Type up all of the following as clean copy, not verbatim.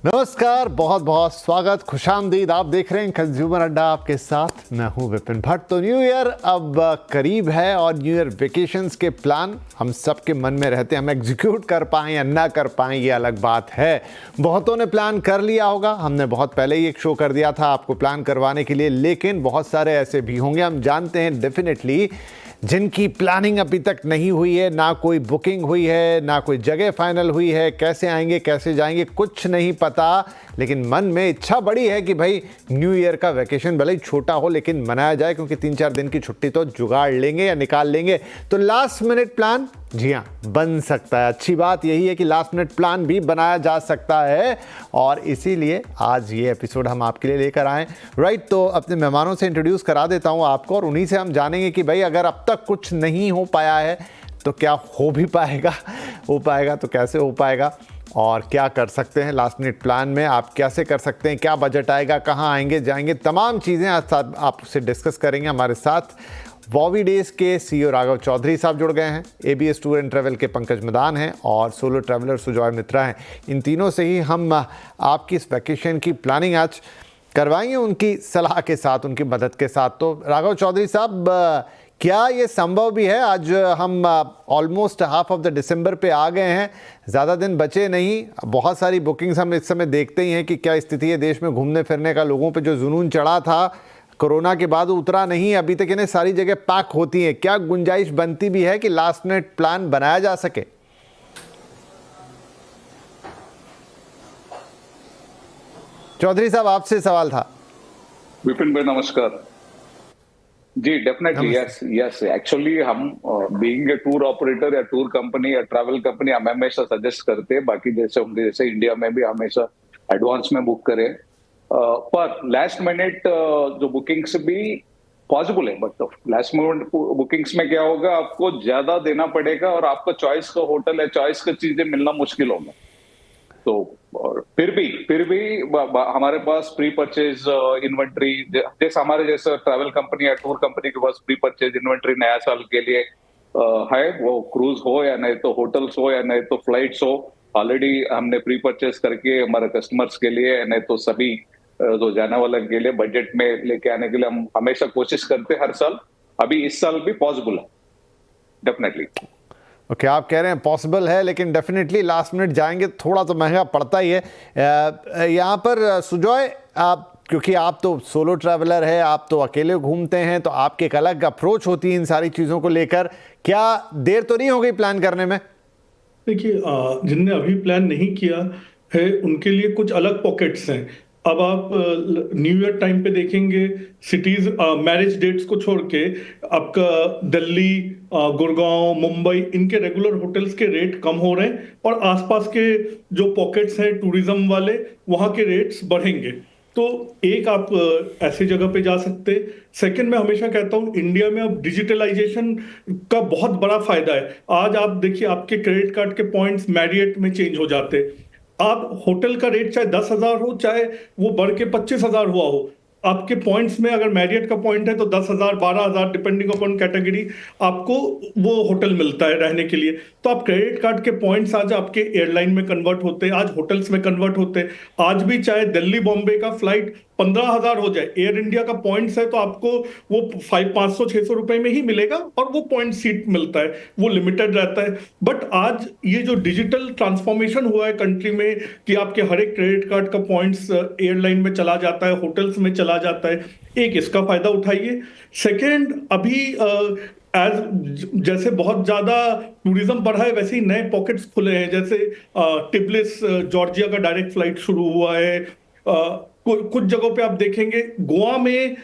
नमस्कार, बहुत बहुत स्वागत, खुशामदीद। आप देख रहे हैं कंज्यूमर अड्डा, आपके साथ मैं हूं विपिन भट्ट। तो न्यू ईयर अब करीब है और न्यू ईयर वेकेशंस के प्लान हम सबके मन में रहते हैं। हम एग्जीक्यूट कर पाएं या ना कर पाएं ये अलग बात है। बहुतों ने प्लान कर लिया होगा, हमने बहुत पहले ही एक शो कर दिया था आपको प्लान करवाने के लिए, लेकिन बहुत सारे ऐसे भी होंगे, हम जानते हैं डेफिनेटली, जिनकी प्लानिंग अभी तक नहीं हुई है, ना कोई बुकिंग हुई है, ना कोई जगह फाइनल हुई है, कैसे आएंगे कैसे जाएंगे कुछ नहीं पता, लेकिन मन में इच्छा बड़ी है कि भाई न्यू ईयर का वैकेशन भले ही छोटा हो लेकिन मनाया जाए, क्योंकि 3-4 दिन की छुट्टी तो जुगाड़ लेंगे या निकाल लेंगे। तो लास्ट मिनट प्लान, जी हाँ, बन सकता है। अच्छी बात यही है कि लास्ट मिनट प्लान भी बनाया जा सकता है और इसीलिए आज ये एपिसोड हम आपके लिए लेकर आए। राइट, तो अपने मेहमानों से इंट्रोड्यूस करा देता हूँ आपको और उन्हीं से हम जानेंगे कि भाई अगर अब तक कुछ नहीं हो पाया है तो क्या हो भी पाएगा, हो पाएगा तो कैसे हो पाएगा और क्या कर सकते हैं लास्ट मिनट प्लान में, आप कैसे कर सकते हैं, क्या बजट आएगा, कहाँ आएंगे जाएंगे, तमाम चीज़ें आज साथ आपसे डिस्कस करेंगे। हमारे साथ वॉवी डेज के सीईओ राघव चौधरी साहब जुड़ गए हैं, एबीएस टूर एंड ट्रैवल के पंकज मदान हैं और सोलो ट्रैवलर सुजॉय मित्रा हैं। इन तीनों से ही हम आपकी इस वैकेशन की प्लानिंग आज करवाएंगे, उनकी सलाह के साथ, उनकी मदद के साथ। तो राघव चौधरी साहब, क्या ये संभव भी है, आज हम ऑलमोस्ट हाफ ऑफ द दिसंबर पे आ गए हैं, ज़्यादा दिन बचे नहीं, बहुत सारी बुकिंग्स हम इस समय देखते ही हैं कि क्या स्थिति है देश में घूमने फिरने का, लोगों पे जो जुनून चढ़ा था कोरोना के बाद उतरा नहीं, अभी तक इन्हें सारी जगह पैक होती हैं, क्या गुंजाइश बनती भी है कि लास्ट मिनट प्लान बनाया जा सके? चौधरी साहब, आपसे सवाल था। विपिन भाई नमस्कार जी। डेफिनेटली यस यस, एक्चुअली हम बीइंग ए टूर ऑपरेटर या टूर कंपनी या ट्रैवल कंपनी हम हमेशा सजेस्ट करते हैं, बाकी जैसे होंगे जैसे इंडिया में भी हमेशा एडवांस में बुक करें, पर लास्ट मिनट जो बुकिंग्स भी पॉसिबल है, बट लास्ट मिनट बुकिंग्स में क्या होगा, आपको ज्यादा देना पड़ेगा और आपका चॉइस का होटल या चॉइस का चीजें मिलना मुश्किल होगा। तो और फिर भी हमारे पास प्री परचेज इन्वेंट्री, जैसे हमारे जैसे ट्रैवल कंपनी या टूर कंपनी के पास प्री परचेज इन्वेंट्री नया साल के लिए है, वो क्रूज हो या नहीं तो होटल्स हो या नहीं तो फ्लाइट्स हो, ऑलरेडी हमने प्री परचेज करके हमारे कस्टमर्स के लिए, नहीं तो सभी जो जाने वाले के लिए बजट में लेके आने के लिए हम हमेशा कोशिश करते हैं हर साल। अभी इस साल भी पॉसिबल है डेफिनेटली। ओके, आप कह रहे हैं पॉसिबल है, लेकिन डेफिनेटली लास्ट मिनट जाएंगे थोड़ा तो महंगा पड़ता ही है। यहाँ पर सुजॉय, आप क्योंकि आप तो सोलो ट्रैवलर है, आप तो अकेले घूमते हैं, तो आपकी एक अलग अप्रोच होती है इन सारी चीज़ों को लेकर, क्या देर तो नहीं हो गई प्लान करने में? देखिए, जिनने अभी प्लान नहीं किया है उनके लिए कुछ अलग पॉकेट्स हैं। अब आप न्यू ईयर टाइम पे देखेंगे, सिटीज मैरिज डेट्स को छोड़ के आपका दिल्ली, गुड़गांव, मुंबई, इनके रेगुलर होटल्स के रेट कम हो रहे हैं और आसपास के जो पॉकेट्स हैं टूरिज्म वाले, वहाँ के रेट्स बढ़ेंगे। तो एक आप ऐसी जगह पे जा सकते। सेकंड, मैं हमेशा कहता हूँ इंडिया में अब डिजिटलाइजेशन का बहुत बड़ा फायदा है। आज आप देखिए, आपके क्रेडिट कार्ड के पॉइंट्स मैरियट में चेंज हो जाते, आप होटल का रेट चाहे 10,000 हो, चाहे वो बढ़ के 25,000 हुआ हो, आपके पॉइंट्स में अगर मैरियट का पॉइंट है तो 10,000 12,000 डिपेंडिंग अपॉन कैटेगरी आपको वो होटल मिलता है रहने के लिए। तो आप क्रेडिट कार्ड के पॉइंट्स आज आपके एयरलाइन में कन्वर्ट होते हैं, आज होटल्स में कन्वर्ट होते हैं। आज भी चाहे दिल्ली बॉम्बे का फ्लाइट 15,000 हो जाए, एयर इंडिया का पॉइंट्स है तो आपको वो 500-600 रुपए में ही मिलेगा और वो पॉइंट सीट मिलता है, वो लिमिटेड रहता है। बट आज ये जो डिजिटल ट्रांसफॉर्मेशन हुआ है कंट्री में कि आपके हर एक क्रेडिट कार्ड का पॉइंट्स एयरलाइन में चला जाता है, होटल्स में चला जाता है, एक इसका फायदा उठाइए। सेकेंड, अभी जैसे बहुत ज्यादा टूरिज्म बढ़ा है, वैसे ही नए पॉकेट्स खुले हैं, जैसे टिब्लिस जॉर्जिया का डायरेक्ट फ्लाइट शुरू हुआ है। कुछ जगहों पे आप देखेंगे, गोवा में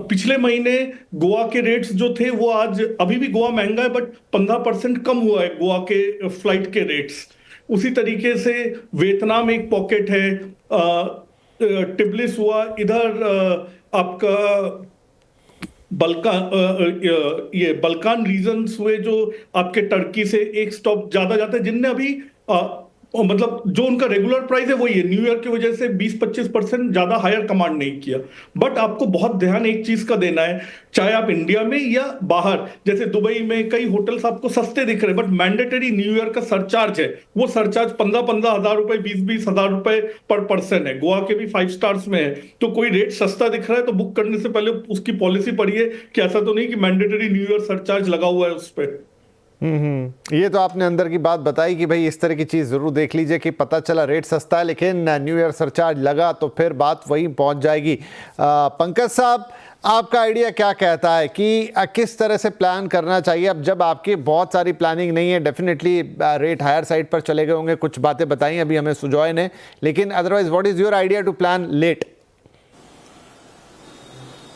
पिछले महीने गोवा के रेट्स जो थे वो आज, अभी भी गोवा महंगा है बट 15% कम हुआ है गोवा के फ्लाइट के रेट्स। उसी तरीके से वियतनाम एक पॉकेट है, टिब्लिस हुआ, इधर आपका बल्कान रीजन्स हुए जो आपके टर्की से एक स्टॉप ज्यादा जाते हैं, जिनने अभी और मतलब जो उनका रेगुलर प्राइस है वही है, न्यू ईयर की वजह से 20-25% ज्यादा हायर कमांड नहीं किया। बट आपको बहुत ध्यान एक चीज का देना है, चाहे आप इंडिया में या बाहर, जैसे दुबई में कई होटल्स आपको सस्ते दिख रहे हैं, बट मैंडेटरी न्यू ईयर का सरचार्ज है, वो सरचार्ज 15-15 हजार रुपए, 20-20 हजार रुपए पर पर्सन है। गोवा के भी 5 स्टार्स में है, तो कोई रेट सस्ता दिख रहा है तो बुक करने से पहले उसकी पॉलिसी पढ़िए कि ऐसा तो नहीं कि मैंडेटरी न्यू ईयर सरचार्ज लगा हुआ है उस पर। ये तो आपने अंदर की बात बताई कि भाई इस तरह की चीज़ ज़रूर देख लीजिए कि पता चला रेट सस्ता है लेकिन न्यू ईयर सरचार्ज लगा तो फिर बात वहीं पहुंच जाएगी। पंकज साहब, आपका आइडिया क्या कहता है कि किस तरह से प्लान करना चाहिए? अब जब आपकी बहुत सारी प्लानिंग नहीं है, डेफिनेटली रेट हायर साइड पर चले गए होंगे, कुछ बातें बताई अभी हमें सुजॉय ने, लेकिन otherwise what is your idea to plan late?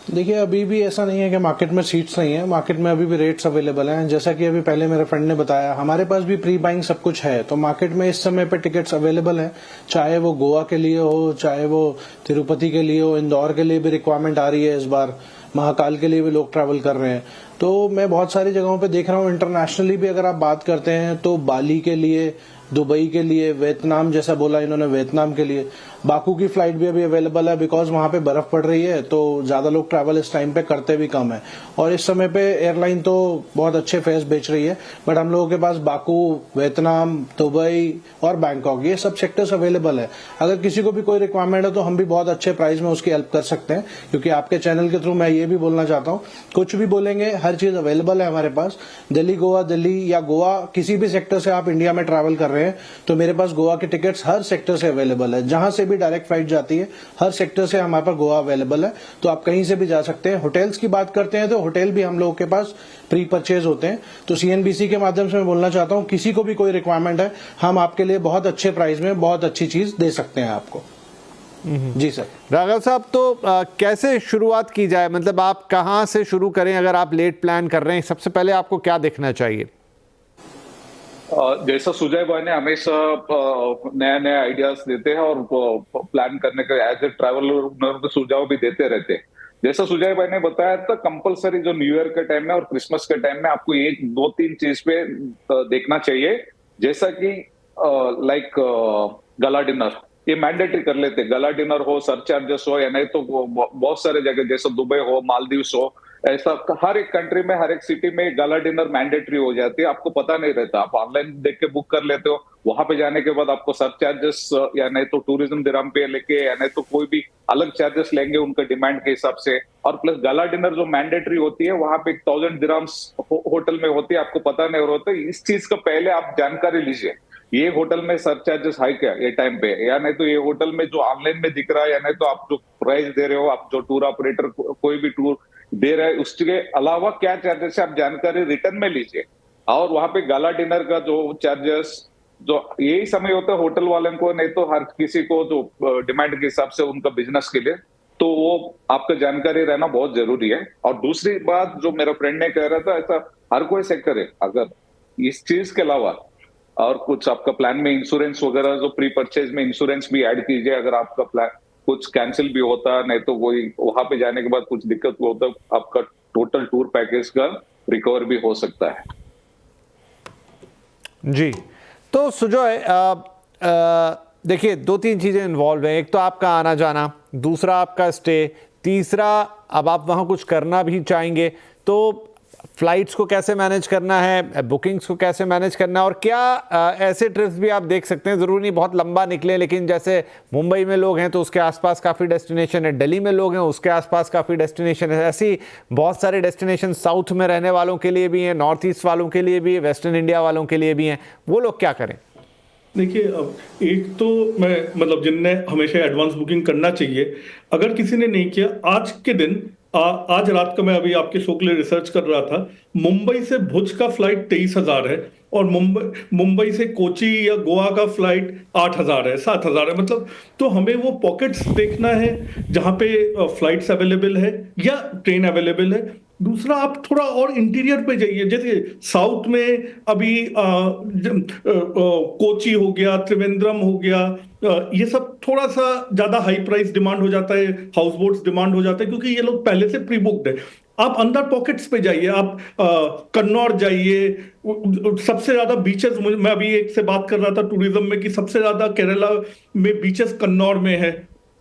देखिए, अभी भी ऐसा नहीं है कि मार्केट में सीट्स नहीं है, मार्केट में अभी भी रेट्स अवेलेबल हैं। जैसा कि अभी पहले मेरे फ्रेंड ने बताया, हमारे पास भी प्री बाइंग सब कुछ है, तो मार्केट में इस समय पे टिकट्स अवेलेबल हैं, चाहे वो गोवा के लिए हो, चाहे वो तिरुपति के लिए हो, इंदौर के लिए भी रिक्वायरमेंट आ रही है इस बार, महाकाल के लिए भी लोग ट्रैवल कर रहे हैं। तो मैं बहुत सारी जगहों पे देख रहा हूँ, इंटरनेशनली भी अगर आप बात करते हैं तो बाली के लिए, दुबई के लिए, वियतनाम, जैसा बोला इन्होंने वियतनाम के लिए, बाकू की फ्लाइट भी अभी अवेलेबल है, बिकॉज वहां पे बर्फ पड़ रही है तो ज्यादा लोग ट्रैवल इस टाइम पे करते भी कम है। और इस समय पे एयरलाइन तो बहुत अच्छे फेयर्स बेच रही है, बट हम लोगों के पास बाकू, वियतनाम, दुबई और बैंकॉक, ये सब सेक्टर्स अवेलेबल है। अगर किसी को भी कोई रिक्वायरमेंट है तो हम भी बहुत अच्छे प्राइस में उसकी हेल्प कर सकते हैं, क्योंकि आपके चैनल के थ्रू मैं ये भी बोलना चाहता हूँ, कुछ भी बोलेंगे, हर चीज अवेलेबल है हमारे पास। दिल्ली गोवा, दिल्ली या गोवा, किसी भी सेक्टर से आप इंडिया में ट्रैवल कर रहे हैं तो मेरे पास गोवा के टिकट्स हर सेक्टर से अवेलेबल है। जहां से भी डायरेक्ट फ्लाइट जाती है, हर सेक्टर से हमारे पास गोवा अवेलेबल है, तो आप कहीं से भी जा सकते हैं। होटल्स की बात करते हैं तो होटल भी हम लोगों के पास प्री परचेज होते हैं। तो सीएनबीसी के माध्यम से मैं बोलना चाहता हूं, किसी को भी कोई रिक्वायरमेंट है, हम आपके लिए बहुत अच्छे प्राइस में बहुत अच्छी चीज दे सकते हैं आपको। जी सर। राघव साहब, तो कैसे शुरुआत की जाए? मतलब आप कहां से शुरू करें अगर आप लेट प्लान कर रहे हैं? सबसे पहले आपको क्या देखना चाहिए? जैसा सुजय भाई ने हमेशा नया नया आइडियाज देते हैं और प्लान करने का एज ए ट्रैवलर सुझाव भी देते रहते हैं। जैसा सुजय भाई ने बताया था, कंपलसरी जो न्यू ईयर के टाइम में और क्रिसमस के टाइम में आपको एक दो तीन चीज पे देखना चाहिए, जैसा कि लाइक गला डिनर, ये मैंडेटरी कर लेते। गला डिनर हो, सरचार्जेस हो, या नहीं तो बहुत सारे जगह जैसे दुबई हो, मालदीव्स हो, ऐसा हर एक कंट्री में, हर एक सिटी में गला डिनर मैंडेटरी हो जाती है। आपको पता नहीं रहता, आप ऑनलाइन देख के बुक कर लेते हो, वहां पे जाने के बाद आपको सरचार्जेस या नहीं तो टूरिज्म दिरहम पे लेके, या नहीं तो कोई भी अलग चार्जेस लेंगे उनका डिमांड के हिसाब से। और प्लस गला डिनर जो मैंडेटरी होती है, वहां पे 1000 दिरहम्स होटल में होती है, आपको पता नहीं होता। इस चीज का पहले आप जानकारी लीजिए, ये होटल में सरचार्जेस हाई क्या ये टाइम पे, या नहीं तो ये होटल में जो ऑनलाइन में दिख रहा है, या नहीं तो आप जो प्राइस दे रहे हो, आप जो टूर ऑपरेटर कोई भी टूर दे रहा है उसके अलावा क्या चार्जेस है, आप जानकारी रिटर्न में लीजिए। और वहां पे गाला डिनर का जो चार्जेस, जो यही समय होता है होटल वाले को, नहीं तो हर किसी को जो डिमांड के हिसाब से उनका बिजनेस के लिए, तो वो आपका जानकारी रहना बहुत जरूरी है। और दूसरी बात जो मेरा फ्रेंड ने कह रहा था, ऐसा हर कोई सेक्टर है, अगर इस चीज के अलावा और कुछ आपका प्लान में इंश्योरेंस वगैरह, जो प्री परचेज में इंश्योरेंस भी ऐड कीजिए। अगर आपका प्लान कुछ कैंसिल भी होता, नहीं तो वही वहां पे जाने के बाद कुछ दिक्कत होता, आपका टोटल टूर पैकेज का रिकवर भी हो सकता है। जी, तो सुजॉय, देखिए 2-3 चीज़ें इन्वॉल्व हैं। एक तो आपका आना जाना, दूसरा आपका स्टे, तीसरा अब आप वहाँ कुछ करना भी चाहेंगे तो फ्लाइट्स को कैसे मैनेज करना है, बुकिंग्स को कैसे मैनेज करना है, और क्या ऐसे ट्रिप्स भी आप देख सकते हैं, ज़रूरी नहीं बहुत लंबा निकले, लेकिन जैसे मुंबई में लोग हैं तो उसके आसपास काफ़ी डेस्टिनेशन है, दिल्ली में लोग हैं उसके आसपास काफ़ी डेस्टिनेशन है, ऐसी बहुत सारे डेस्टिनेशन साउथ में रहने वालों के लिए भी हैं, नॉर्थ ईस्ट वालों के लिए भी, वेस्टर्न इंडिया वालों के लिए भी हैं। वो लोग क्या करें? देखिए, अब एक तो मैं मतलब जिनने हमेशा एडवांस बुकिंग करना चाहिए, अगर किसी ने नहीं किया, आज के दिन आज रात का मैं अभी आपके शो के लिए रिसर्च कर रहा था, मुंबई से भुज का फ्लाइट 23,000 है, और मुंबई से कोची या गोवा का फ्लाइट 8,000 है, 7,000 है। मतलब तो हमें वो पॉकेट्स देखना है जहां पे फ्लाइट्स अवेलेबल है या ट्रेन अवेलेबल है। दूसरा, आप थोड़ा और इंटीरियर पे जाइए, जैसे साउथ में अभी कोची हो गया, त्रिवेंद्रम हो गया, ये सब थोड़ा सा ज्यादा हाई प्राइस डिमांड हो जाता है, हाउस बोट्स डिमांड हो जाता है, क्योंकि ये लोग पहले से प्री बुक्ड है। आप अंदर पॉकेट्स पे जाइए, आप कन्नौर जाइए, सबसे ज्यादा बीचेस, मैं अभी एक से बात कर रहा था टूरिज्म में कि सबसे ज्यादा केरला में बीचेस कन्नौर में है।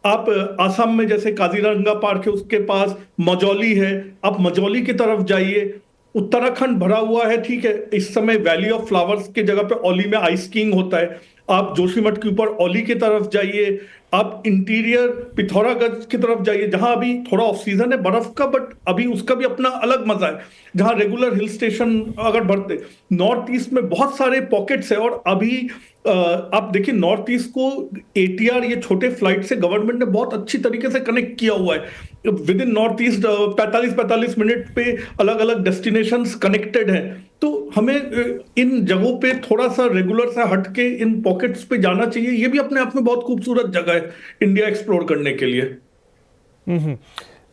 आप आसाम में जैसे काजीरंगा पार्क है उसके पास मजौली है, आप मजौली की तरफ जाइए। उत्तराखंड भरा हुआ है, ठीक है, इस समय वैली ऑफ फ्लावर्स की जगह पे औली में आइस स्कीइंग होता है। आप जोशीमठ के ऊपर औली की तरफ जाइए, आप इंटीरियर पिथौरागढ़ की तरफ जाइए जहां अभी थोड़ा ऑफ सीजन है बर्फ का, बट अभी उसका भी अपना अलग मजा है, जहां रेगुलर हिल स्टेशन अगर बढ़ते। नॉर्थ ईस्ट में बहुत सारे पॉकेट्स है, और अभी आप देखिए नॉर्थ ईस्ट को एटीआर, ये छोटे फ्लाइट से गवर्नमेंट ने बहुत अच्छी तरीके से कनेक्ट किया हुआ है। With in north east 45-45 minute पे अलग अलग डेस्टिनेशंस कनेक्टेड हैं। तो हमें इन जगहों पे थोड़ा सा रेगुलर सा हटके इन पॉकेट्स पे जाना चाहिए। ये भी अपने आप में बहुत खूबसूरत जगह है इंडिया एक्सप्लोर करने के लिए।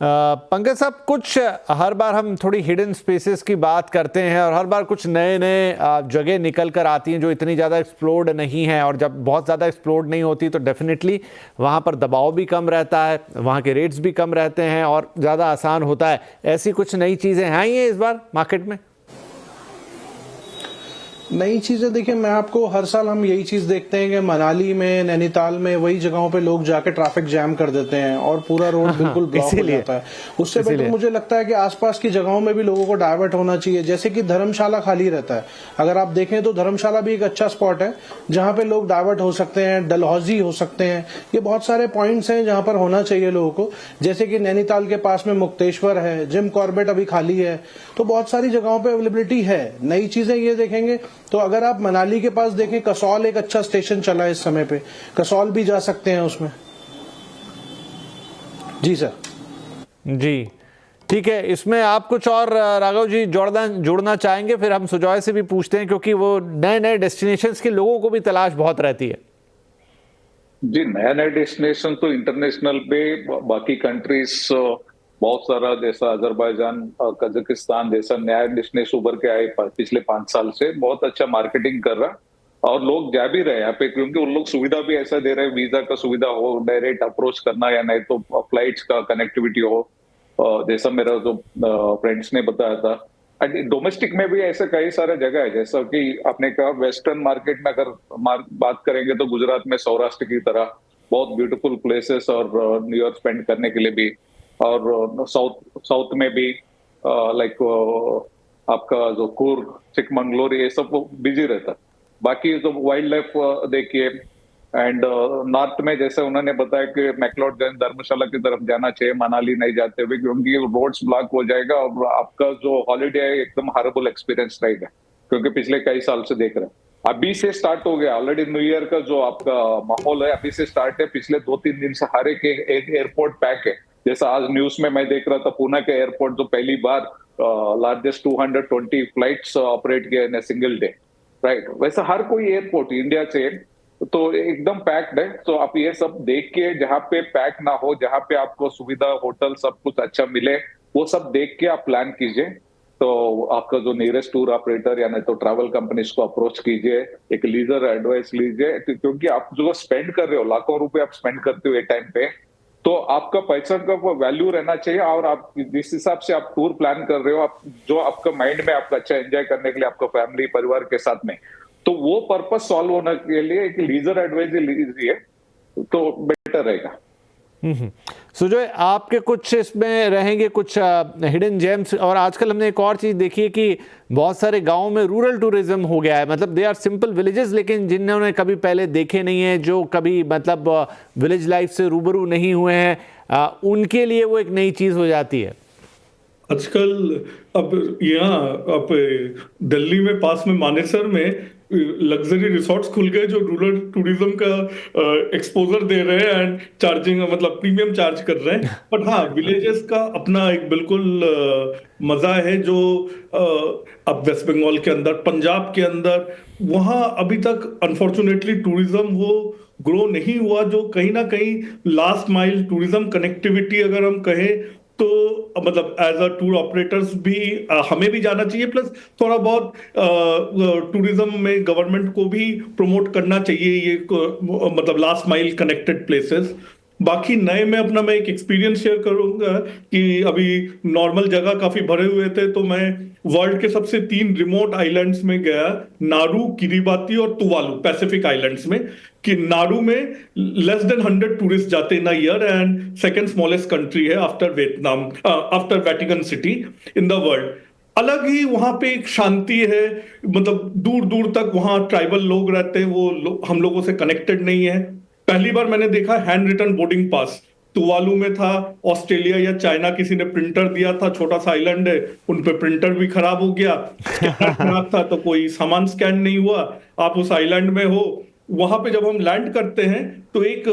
पंकज साहब, कुछ हर बार हम थोड़ी हिडन स्पेसेस की बात करते हैं और हर बार कुछ नए नए जगह निकल कर आती हैं जो इतनी ज़्यादा एक्सप्लोर्ड नहीं है, और जब बहुत ज़्यादा एक्सप्लोर्ड नहीं होती तो डेफिनेटली वहाँ पर दबाव भी कम रहता है, वहाँ के रेट्स भी कम रहते हैं और ज़्यादा आसान होता है। ऐसी कुछ नई चीज़ें आई हैं इस बार मार्केट में? नई चीजें देखिए, मैं आपको हर साल हम यही चीज देखते हैं कि मनाली में, नैनीताल में, वही जगहों पे लोग जाके ट्रैफिक जैम कर देते हैं और पूरा रोड बिल्कुल ब्लॉक हो जाता है। उससे बेटर मुझे लगता है कि आसपास की जगहों में भी लोगों को डाइवर्ट होना चाहिए। जैसे कि धर्मशाला खाली रहता है, अगर आप देखें तो धर्मशाला भी एक अच्छा स्पॉट है जहां पे लोग डाइवर्ट हो सकते हैं, डलहौजी हो सकते हैं। ये बहुत सारे पॉइंट्स हैं जहां पर होना चाहिए लोगों को। जैसे कि नैनीताल के पास में मुक्तेश्वर है, जिम कॉर्बेट अभी खाली है, तो बहुत सारी जगहों पे अवेलेबिलिटी है। नई चीजें ये देखेंगे तो अगर आप मनाली के पास देखें, कसौल एक अच्छा स्टेशन चला है इस समय पे, कसौल भी जा सकते हैं उसमें। जी सर। जी ठीक है, इसमें आप कुछ और राघव जी जोड़ना चाहेंगे? फिर हम सुजॉय से भी पूछते हैं, क्योंकि वो नए नए डेस्टिनेशंस के लोगों को भी तलाश बहुत रहती है। जी, नया नया डेस्टिनेशन तो इंटरनेशनल पे बाकी कंट्रीज बहुत सारा, जैसा अजरबैजान, कजाकिस्तान जैसा नया डेस्टिनेशन उभर के आए पिछले 5 साल से, बहुत अच्छा मार्केटिंग कर रहा और लोग जा भी रहे हैं यहाँ पे, क्योंकि उन लोग सुविधा भी ऐसा दे रहे हैं, वीजा का सुविधा हो, डायरेक्ट अप्रोच करना, या नहीं तो फ्लाइट्स का कनेक्टिविटी हो, जैसा मेरा जो फ्रेंड्स ने बताया था। डोमेस्टिक में भी ऐसे कई सारे जगह है, जैसा कि आपने कहा वेस्टर्न मार्केट में अगर बात करेंगे तो गुजरात में सौराष्ट्र की तरह बहुत ब्यूटीफुल प्लेसेस और न्यू ईयर स्पेंड करने के लिए भी, और साउथ में भी लाइक आपका जो कूर्ग, चिकमंगलोर, ये सब बिजी रहता। बाकी जो वाइल्ड लाइफ देखिए, एंड नॉर्थ में जैसे उन्होंने बताया कि मैक्लोडगंज, धर्मशाला की तरफ जाना चाहिए, मनाली नहीं जाते हुए, क्योंकि रोड्स ब्लॉक हो जाएगा और आपका जो हॉलीडे है एकदम हॉरेबल एक्सपीरियंस रहेगा, क्योंकि पिछले कई साल से देख रहे हैं। अभी से स्टार्ट हो गया ऑलरेडी न्यू ईयर का जो आपका माहौल है, अभी से स्टार्ट है। पिछले 2-3 दिन से हर एक एयरपोर्ट पैक है। जैसा आज न्यूज में मैं देख रहा था, पुणे के एयरपोर्ट जो पहली बार लार्जेस्ट 220 फ्लाइट्स ऑपरेट किया इन सिंगल डे, राइट, वैसा हर कोई एयरपोर्ट इंडिया से तो एकदम पैक्ड है। तो आप ये सब देख के, जहाँ पे पैक ना हो, जहाँ पे आपको सुविधा, होटल सब कुछ अच्छा मिले, वो सब देख के आप प्लान कीजिए। तो आपका जो नियरेस्ट टूर ऑपरेटर या नहीं तो ट्रैवल कंपनीज को अप्रोच कीजिए, एक लीजर एडवाइस लीजिए, क्योंकि आप जो स्पेंड कर रहे हो, लाखों रुपए आप स्पेंड करते हो एक टाइम पे, तो आपका पैसा का वैल्यू रहना चाहिए। और आप जिस हिसाब से आप टूर प्लान कर रहे हो, आप जो आपका माइंड में आपका अच्छा एंजॉय करने के लिए आपका फैमिली परिवार के साथ में, तो वो पर्पस सॉल्व होने के लिए एक लीजर एडवाइस लीजिए तो बेटर रहेगा। सुजॉय, आपके कुछ इसमें रहेंगे कुछ हिडन जेम्स? और आजकल हमने एक और चीज देखी है कि बहुत सारे गांवों में रूरल टूरिज्म हो गया है, मतलब दे आर सिंपल विलेजेस, लेकिन जिन्होंने कभी पहले देखे नहीं है, जो कभी मतलब विलेज लाइफ से रूबरू नहीं हुए हैं, उनके लिए वो एक नई चीज हो जाती है। आजकल अब यहाँ आप दिल्ली में पास में मानेसर में लग्जरी रिसोर्ट्स खुल गए जो रूरल टूरिज्म का एक्सपोजर दे रहे हैं एंड चार्जिंग, मतलब प्रीमियम चार्ज कर रहे हैं। बट हाँ, विलेजेस का अपना एक बिल्कुल मजा है जो अब वेस्ट बंगाल के अंदर, पंजाब के अंदर, वहाँ अभी तक अनफॉर्चुनेटली टूरिज्म वो ग्रो नहीं हुआ, जो कहीं ना कहीं लास्ट माइल टूरिज्म कनेक्टिविटी अगर हम कहें तो मतलब एज अ टूर ऑपरेटर्स भी हमें भी जाना चाहिए, प्लस थोड़ा बहुत टूरिज्म में गवर्नमेंट को भी प्रमोट करना चाहिए ये मतलब लास्ट माइल कनेक्टेड प्लेसेस। बाकी नए में अपना मैं एक एक्सपीरियंस शेयर करूंगा कि अभी नॉर्मल जगह काफी भरे हुए थे, तो मैं वर्ल्ड के सबसे 3 रिमोट आइलैंड्स में गया, नारू, किरिबाती और तुवालू, पैसिफिक आइलैंड्स में। कि नारू में लेस देन 100 टूरिस्ट जाते in a year and second smallest country है after Vietnam, after Vatican city in the world. अलग ही वहां पे एक शांति है, मतलब दूर दूर तक वहां ट्राइबल लोग रहते हैं, वो हम लोगों से कनेक्टेड नहीं है। पहली बार मैंने देखा handwritten boarding pass, Tuvalu में था, ऑस्ट्रेलिया या चाइना किसी ने प्रिंटर दिया था, छोटा सा आइलैंड है, उन पे प्रिंटर भी खराब हो गया, स्कैनर खराब था तो कोई सामान स्कैन नहीं हुआ, आप उस आइलैंड में हो। वहां पे जब हम लैंड करते हैं तो एक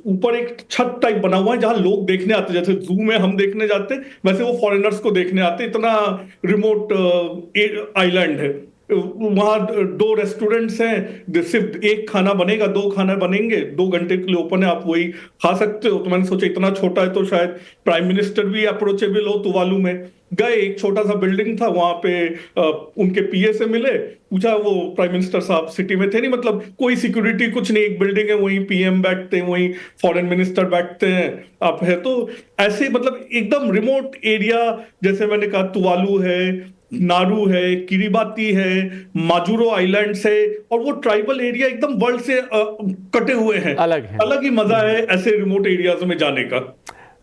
ऊपर एक छत टाइप बना हुआ है जहां लोग देखने आते हैं, जैसे जू में हम देखने जाते हैं वैसे वो फॉरेनर्स को देखने आते हैं, इतना रिमोट आइलैंड है। वहां 2 रेस्टोरेंट्स हैं, सिर्फ एक खाना बनेगा, 2 खाना बनेंगे, 2 घंटे के लिए ओपन है, आप वही खा सकते हो। तो मैंने सोचा इतना छोटा है तो शायद प्राइम मिनिस्टर भी अप्रोचेबल हो। तुवालू में गए, एक छोटा सा बिल्डिंग था, वहां पे उनके पीए से मिले, पूछा, वो प्राइम मिनिस्टर साहब सिटी में थे नहीं, मतलब कोई सिक्योरिटी कुछ नहीं, एक बिल्डिंग है, वहीं पीएम बैठते हैं, वहीं फॉरेन मिनिस्टर बैठते हैं, आप है तो ऐसे, मतलब एकदम रिमोट एरिया। जैसे मैंने कहा तुवालू है, नारू है, किरिबाती है, माजुरो आइलैंड्स है, और वो ट्राइबल एरिया एकदम वर्ल्ड से कटे हुए हैं, अलग है। अलग ही मजा है ऐसे रिमोट एरियाज में जाने का।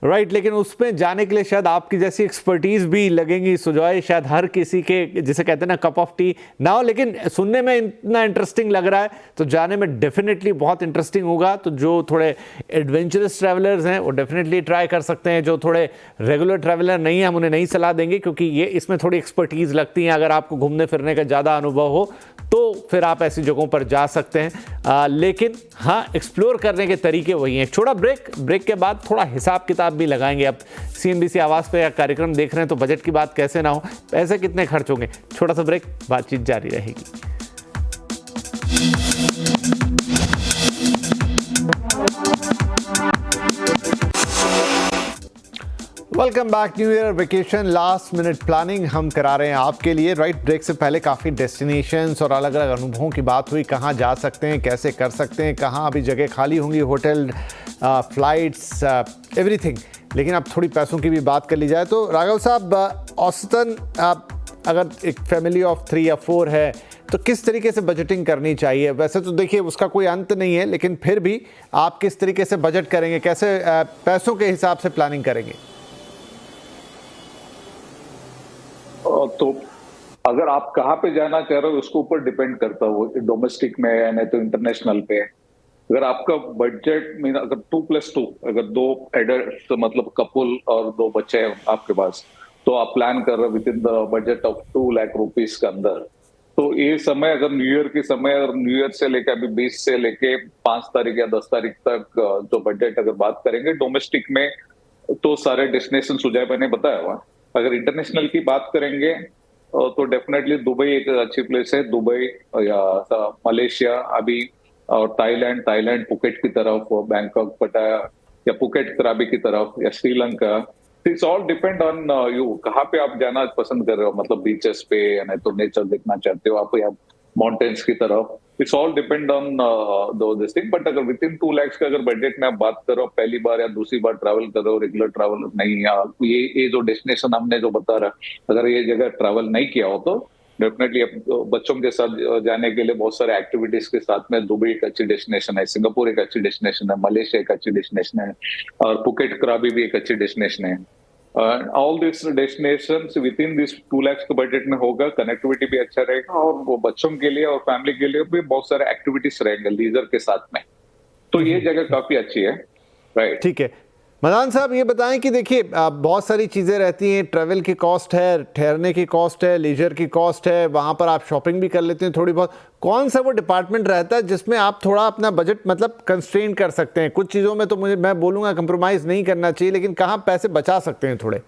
राइट, लेकिन उसमें जाने के लिए शायद आपकी जैसी एक्सपर्टीज भी लगेंगी सुजॉय, शायद हर किसी के जिसे कहते हैं ना कप ऑफ टी ना हो, लेकिन सुनने में इतना इंटरेस्टिंग लग रहा है तो जाने में डेफिनेटली बहुत इंटरेस्टिंग होगा। तो जो थोड़े एडवेंचरस ट्रैवलर्स हैं वो डेफिनेटली ट्राई कर सकते हैं, जो थोड़े रेगुलर ट्रैवलर नहीं है हम उन्हें नहीं सलाह देंगे, क्योंकि ये इसमें थोड़ी एक्सपर्टीज लगती है। अगर आपको घूमने फिरने का ज़्यादा अनुभव हो तो फिर आप ऐसी जगहों पर जा सकते हैं, लेकिन हाँ, एक्सप्लोर करने के तरीके वही हैं। छोटा ब्रेक के बाद थोड़ा हिसाब किताब भी लगाएंगे। अब सीएनबीसी आवाज़ पे कार्यक्रम देख रहे हैं तो बजट की बात कैसे ना हो, पैसे कितने खर्च होंगे। छोटा सा ब्रेक, बातचीत जारी रहेगी। Welcome back. New year vacation last minute planning हम करा रहे हैं आपके लिए। राइट, ब्रेक से पहले काफ़ी डेस्टिनेशंस और अलग अलग अनुभवों की बात हुई, कहाँ जा सकते हैं, कैसे कर सकते हैं, कहाँ अभी जगह खाली होंगी, होटल, फ्लाइट्स, एवरीथिंग। लेकिन अब थोड़ी पैसों की भी बात कर ली जाए तो राघव साहब, औसतन अगर एक फैमिली ऑफ 3 या 4 है तो किस तरीके से बजटिंग करनी चाहिए? वैसे तो देखिए उसका कोई अंत नहीं है, लेकिन फिर भी आप किस तरीके से बजट करेंगे, कैसे पैसों के हिसाब से प्लानिंग करेंगे? तो अगर आप कहाँ पे जाना चाह रहे हो उसके ऊपर डिपेंड करता है, वो डोमेस्टिक में है नहीं तो इंटरनेशनल पे। अगर आपका बजट में अगर 2+2, अगर 2 एडल्ट मतलब कपल और 2 बच्चे हैं आपके पास, तो आप प्लान कर रहे हो with in the budget of 2 lakh rupees के अंदर, तो ये समय अगर न्यू ईयर के समय, अगर न्यू ईयर से लेकर अभी 20 से लेके 5 तारीख या 10 तारीख तक जो बजट अगर बात करेंगे डोमेस्टिक में, तो सारे डेस्टिनेशन सुझाव मैंने बताया हुआ। अगर इंटरनेशनल की बात करेंगे तो डेफिनेटली दुबई एक अच्छी प्लेस है, दुबई या मलेशिया अभी, और थाईलैंड पुकेट की तरफ, बैंकॉक, पटाया या पुकेट कराबी की तरफ, या Sri Lanka. It's all depend on you, कहाँ पे आप जाना पसंद कर रहे हो, मतलब बीचेस पे या नहीं तो नेचर देखना चाहते हो आप, या माउंटेन्स की तरफ। It's all depend on this thing. But अगर विद इन 2 लाख का अगर बजट में आप बात करो, पहली बार या दूसरी बार ट्रैवल कर रहे हो, रेगुलर ट्रैवल नहीं, या ये जो डेस्टिनेशन हमने जो बता रहा, अगर ये जगह ट्रैवल नहीं किया हो तो डेफिनेटली बच्चों के साथ जाने के लिए बहुत सारे एक्टिविटीज के साथ में दुबई एक अच्छी डेस्टिनेशन है, सिंगापुर एक अच्छी डेस्टिनेशन है, मलेशिया एक अच्छी डेस्टिनेशन है, और पुकेट कराबी भी एक अच्छी डेस्टिनेशन है। All this destinations with in this 2 lakh के बजट में होगा, कनेक्टिविटी भी अच्छा रहेगा, और वो बच्चों के लिए और फैमिली के लिए भी बहुत सारे एक्टिविटीज रहेंगे लीजर के साथ में, तो ये जगह काफी अच्छी है। राइट, ठीक है। मदान साहब ये बताएं कि देखिए बहुत सारी चीज़ें रहती हैं, ट्रैवल की कॉस्ट है, ठहरने की कॉस्ट है, लीजर की कॉस्ट है, वहाँ पर आप शॉपिंग भी कर लेते हैं थोड़ी बहुत। कौन सा वो डिपार्टमेंट रहता है जिसमें आप थोड़ा अपना बजट मतलब कंस्ट्रेन कर सकते हैं? कुछ चीज़ों में तो मैं बोलूँगा कंप्रोमाइज़ नहीं करना चाहिए, लेकिन कहाँ पैसे बचा सकते हैं थोड़े?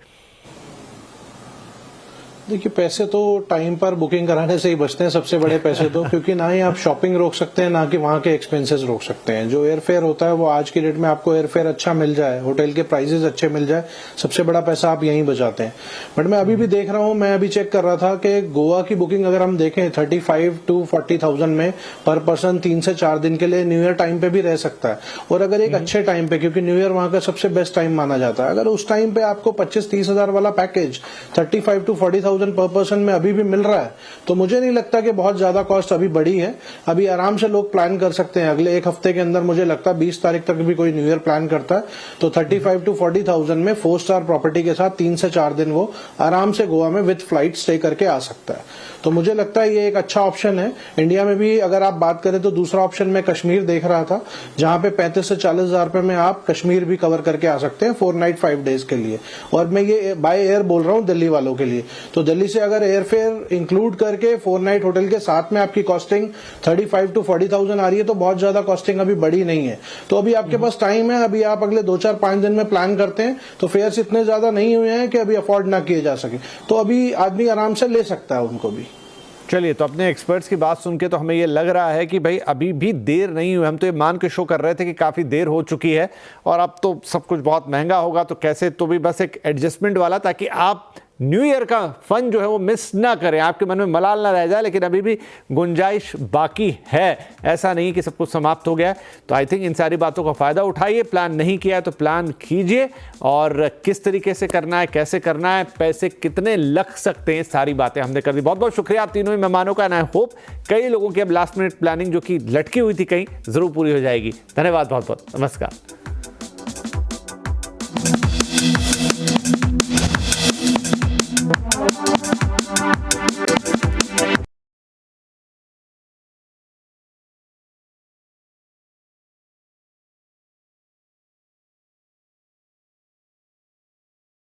देखिए, पैसे तो टाइम पर बुकिंग कराने से ही बचते हैं, सबसे बड़े पैसे तो, क्योंकि ना ही आप शॉपिंग रोक सकते हैं ना कि वहां के एक्सपेंसेस रोक सकते हैं। जो एयर फेयर होता है वो आज की डेट में आपको एयर फेयर अच्छा मिल जाए, होटल के प्राइसेस अच्छे मिल जाए, सबसे बड़ा पैसा आप यहीं बचाते हैं। बट मैं अभी भी देख रहा हूं, मैं अभी चेक कर रहा था कि गोवा की बुकिंग अगर हम देखें 35 to 40,000 में पर पर्सन 3 से 4 दिन के लिए न्यू ईयर टाइम पे भी रह सकता है। और अगर एक अच्छे टाइम पे, क्योंकि न्यू ईयर वहां का सबसे बेस्ट टाइम माना जाता है, अगर उस टाइम पे आपको 25-30 हजार वाला पैकेज 35 to 40,000 पर पर्सन में अभी भी मिल रहा है, तो मुझे नहीं लगता कि बहुत ज्यादा कॉस्ट अभी बढ़ी है। अभी आराम से लोग प्लान कर सकते हैं। अगले एक हफ्ते के अंदर मुझे लगता है 20 तारीख तक भी कोई न्यू ईयर प्लान करता है तो 35 to 40,000 में 4 स्टार प्रॉपर्टी के साथ 3 से 4 दिन वो आराम से गोवा में विद फ्लाइट स्टे करके आ सकता है। तो मुझे लगता है ये एक अच्छा ऑप्शन है। इंडिया में भी अगर आप बात करें तो दूसरा ऑप्शन मैं कश्मीर देख रहा था, जहां पे 35 से 40 हजार रुपए में आप कश्मीर भी कवर करके आ सकते हैं 4 नाइट 5 डेज के लिए। और मैं ये बाय एयर बोल रहा हूं दिल्ली वालों के लिए। तो दिल्ली से अगर एयर फेयर इंक्लूड करके 4 नाइट होटल के साथ में आपकी कॉस्टिंग 35 to 40,000 आ रही है, तो बहुत ज्यादा कॉस्टिंग अभी बढ़ी नहीं है। तो अभी आपके पास टाइम है, अभी आप अगले 2-4-5 दिन में प्लान करते हैं तो फेयर्स इतने ज्यादा नहीं हुए हैं कि अभी अफोर्ड ना किए जा सके, तो अभी आदमी आराम से ले सकता है उनको भी। चलिए, तो अपने एक्सपर्ट्स की बात सुन के तो हमें ये लग रहा है कि भाई अभी भी देर नहीं हुई। हम तो ये मान के शो कर रहे थे कि काफ़ी देर हो चुकी है और अब तो सब कुछ बहुत महंगा होगा, तो कैसे तो भी बस एक एडजस्टमेंट वाला, ताकि आप न्यू ईयर का फन जो है वो मिस ना करें, आपके मन में मलाल ना रह जाए। लेकिन अभी भी गुंजाइश बाकी है, ऐसा नहीं कि सब कुछ समाप्त हो गया है। तो आई थिंक इन सारी बातों का फ़ायदा उठाइए। प्लान नहीं किया है तो प्लान कीजिए, और किस तरीके से करना है, कैसे करना है, पैसे कितने लग सकते हैं, सारी बातें हमने कर दी। बहुत बहुत शुक्रिया आप तीनों ही मेहमानों का। आई होप कई लोगों की अब लास्ट मिनट प्लानिंग जो कि लटकी हुई थी कहीं ज़रूर पूरी हो जाएगी। धन्यवाद बहुत बहुत। नमस्कार।